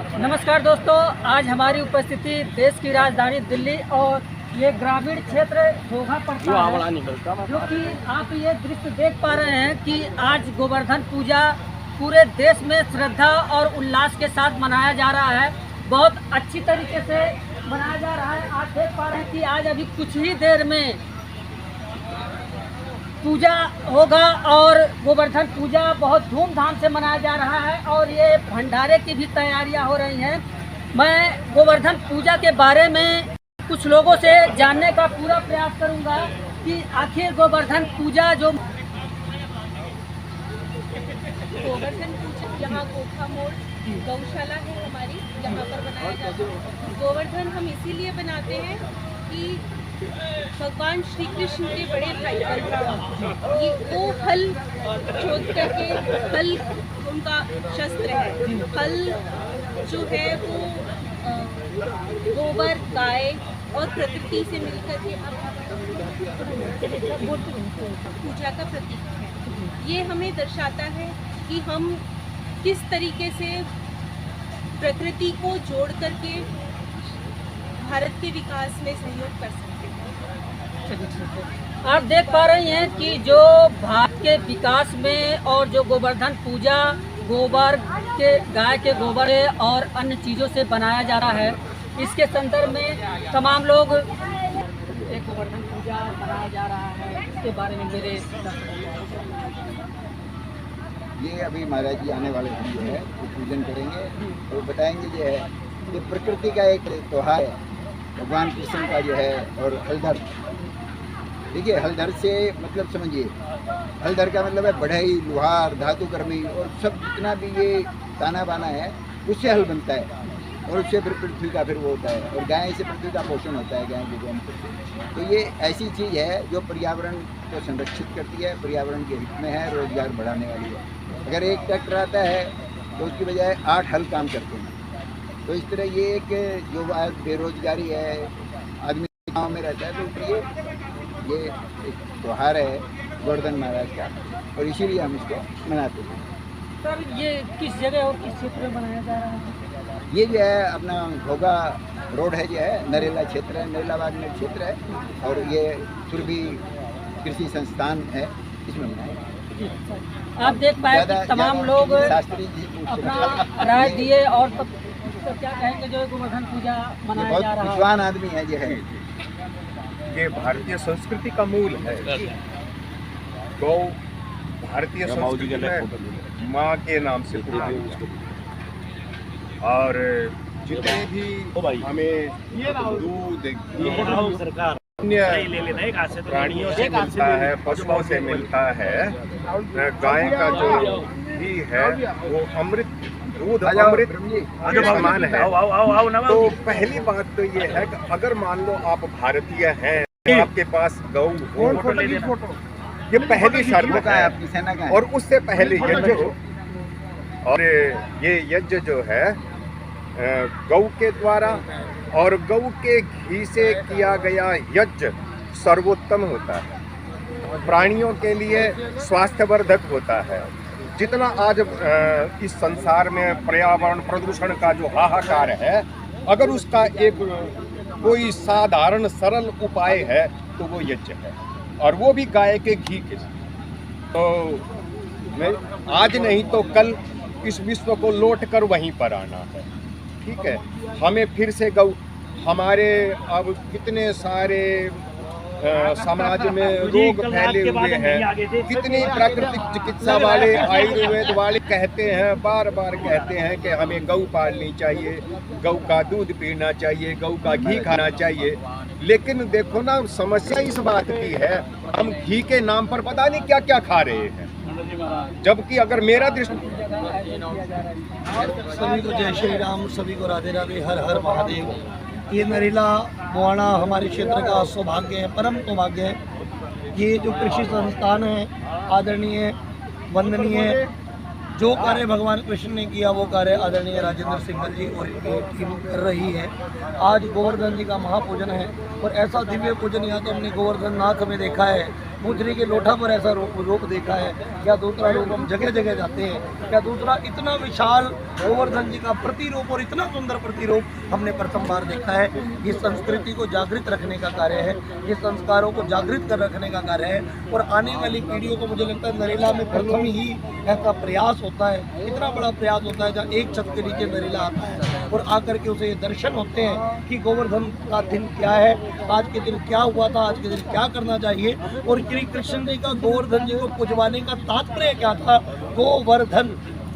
नमस्कार दोस्तों, आज हमारी उपस्थिति देश की राजधानी दिल्ली और ये ग्रामीण क्षेत्र घोघा पड़ता है, जो कि आप ये दृश्य देख पा रहे हैं कि आज गोवर्धन पूजा पूरे देश में श्रद्धा और उल्लास के साथ मनाया जा रहा है। बहुत अच्छी तरीके से मनाया जा रहा है। आप देख पा रहे हैं कि आज अभी कुछ ही देर में पूजा होगा और गोवर्धन पूजा बहुत धूमधाम से मनाया जा रहा है और ये भंडारे की भी तैयारियां हो रही हैं। मैं गोवर्धन पूजा के बारे में कुछ लोगों से जानने का पूरा प्रयास करूंगा कि आखिर गोवर्धन पूजा जो गोवर्धन पूजा यहाँ गोखा मोड़ गौशाला है हमारी, यहाँ पर बनाया जाता है। गोवर्धन हम इसीलिए बनाते हैं कि भगवान श्री कृष्ण के बड़े भाई बलराम ये वो हल जोत करके, हल उनका शस्त्र है। हल जो है वो गोबर, गाय और प्रकृति से मिलकर के पूजा का प्रतीक है। ये हमें दर्शाता है कि हम किस तरीके से प्रकृति को जोड़ करके भारत के विकास में सहयोग कर सकते हैं। आप देख पा रही हैं कि जो भारत के विकास में और जो गोवर्धन पूजा गोबर के, गाय के गोबर और अन्य चीज़ों से बनाया जा रहा है, इसके संदर्भ में तमाम लोग एक गोवर्धन पूजा बनाया जा रहा है। इसके बारे में मेरे ये अभी महाराज जी आने वाले हैं, जो है वो पूजन करेंगे तो बताएंगे। जो है ये प्रकृति का एक त्योहार है, भगवान कृष्ण का जो है। और हलधर, देखिए हलधर से मतलब समझिए, हलधर का मतलब है बढ़ई, लोहार, धातु कर्मी और सब जितना भी ये ताना बाना है उससे हल बनता है और उससे फिर पृथ्वी का फिर वो होता है और गाय से पृथ्वी का पोषण होता है, गाय के गोम से। तो ये ऐसी चीज़ है जो पर्यावरण को संरक्षित करती है, पर्यावरण के हित में है, रोजगार बढ़ाने वाली है। अगर एक ट्रैक्टर आता है तो उसकी बजाय 8 हल काम करते हैं। तो इस तरह ये एक जो बेरोजगारी है, आदमी गाँव में रहता है, तो ये एक त्योहार है गोवर्धन महाराज का और इसीलिए हम इसको मनाते हैं। सर, ये किस जगह और किस क्षेत्र में बनाया जा रहा है? ये जो है अपना घोघा रोड है, जो है नरेला क्षेत्र है, नरेलाबाद में क्षेत्र है और ये सुरभि कृषि संस्थान है, इसमें बनाया। आप देख पाए कि तमाम लोग शास्त्री जी अपना राय दिए और तो क्या कहेंगे जो गोवर्धन पूजा मनाया जा रहा है? विद्वान आदमी है जो है। ये भारतीय संस्कृति का मूल है। गौ भारतीय संस्कृति में माँ के नाम से पुकारते हैं और जितने भी हमें दूध, अन्य प्राणियों से मिलता है, पशुओं से मिलता है, गाय का जो घी है वो अमृत, दूध अमृत समान है। तो पहली बात तो ये है कि अगर मान लो आप भारतीय हैं, आपके पास गौ हो, ये पहली शर्त है आपकी सेना का है। और उससे पहले यज्ञ हो। और ये यज्ञ जो है गौ के द्वारा और गौ के घी से किया गया यज्ञ सर्वोत्तम होता है, प्राणियों के लिए स्वास्थ्यवर्धक होता है। जितना आज इस संसार में पर्यावरण प्रदूषण का जो हाहाकार है, अगर उसका एक कोई साधारण सरल उपाय है तो वो यज्ञ है, और वो भी गाय के घी के साथ। तो मैं आज नहीं तो कल इस विश्व को लौट कर वहीं पर आना है। ठीक है, हमें फिर से गौ, हमारे अब कितने सारे समाज में रोग फैले हुए हैं, कितनी प्राकृतिक चिकित्सा वाले, आयुर्वेद वाले कहते हैं, बार बार कहते हैं कि हमें गौ पालनी चाहिए, गौ का दूध पीना चाहिए, गौ का घी खाना चाहिए। लेकिन देखो ना, समस्या इस बात की है, हम घी के नाम पर पता नहीं क्या क्या खा रहे हैं। जबकि अगर मेरा दृष्टि, सभी को जय श्री राम, सभी को राधे राधे, हर हर महादेव। ये नरेला मुआना हमारे क्षेत्र का सौभाग्य है, परम सौभाग्य है। ये जो कृषि संस्थान है, आदरणीय, वंदनीय, जो कार्य भगवान कृष्ण ने किया वो कार्य आदरणीय राजेंद्र सिंघल जी और इनकी टीम कर रही है। आज गोवर्धन जी का महापूजन है और ऐसा दिव्य पूजन यहाँ तो हमने गोवर्धन नाथ में देखा है पूजरी के लोटा पर ऐसा रूप देखा है, क्या दूसरा रूप हम जगह जगह जाते हैं, क्या दूसरा इतना विशाल गोवर्धन जी का प्रतिरूप और इतना सुंदर प्रतिरूप हमने प्रथम बार देखा है। ये संस्कृति को जागृत रखने का कार्य है, ये संस्कारों को जागृत कर रखने का कार्य है और आने वाली पीढ़ियों को मुझे लगता है नरेला में प्रथम ही ऐसा प्रयास होता है, इतना बड़ा प्रयास होता है जहाँ एक छत के नीचे नरेला आता है और आकर के उसे ये दर्शन होते हैं कि गोवर्धन का दिन क्या है, आज के दिन क्या हुआ था, आज के दिन क्या करना चाहिए और श्री कृष्ण जी का गोवर्धन जी को पुजवाने का तात्पर्य क्या था। गोवर्धन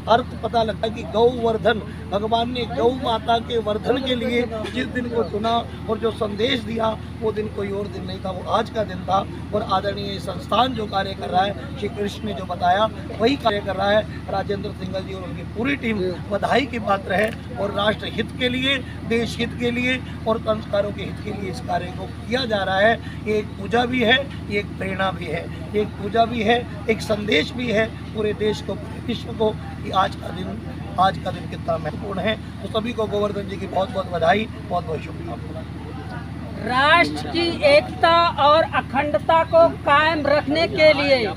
अर्थ पता लगता है कि गौवर्धन, भगवान ने गौ माता के वर्धन के लिए जिस दिन को चुना और जो संदेश दिया वो दिन कोई और दिन नहीं था, वो आज का दिन था। और आदरणीय संस्थान जो कार्य कर रहा है, श्री कृष्ण ने जो बताया वही कार्य कर रहा है। राजेंद्र सिंघल जी और उनकी पूरी टीम बधाई की पात्र है और राष्ट्र हित के लिए, देश हित के लिए और संस्कारों के हित के लिए इस कार्य को किया जा रहा है। ये एक पूजा भी है, ये एक प्रेरणा भी है, एक पूजा भी है, एक संदेश भी है पूरे देश को, पूरे विश्व को कि आज का दिन कितना महत्वपूर्ण है। तो सभी को गोवर्धन जी की बहुत बहुत बधाई, बहुत बहुत शुभकामनाएं। राष्ट्र की एकता और अखंडता को कायम रखने के लिए,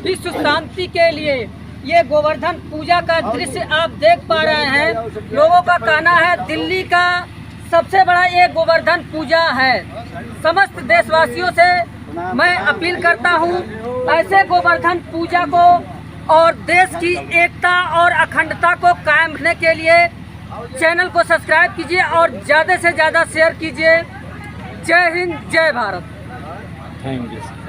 विश्व शांति के लिए ये गोवर्धन पूजा का दृश्य आप देख पा रहे हैं। लोगों का कहना है दिल्ली का सबसे बड़ा ये गोवर्धन पूजा है। समस्त देशवासियों से मैं अपील करता हूँ, ऐसे गोवर्धन पूजा को और देश की एकता और अखंडता को कायम रखने के लिए चैनल को सब्सक्राइब कीजिए और ज़्यादा से ज़्यादा शेयर कीजिए। जय हिंद, जय भारत। Thank you.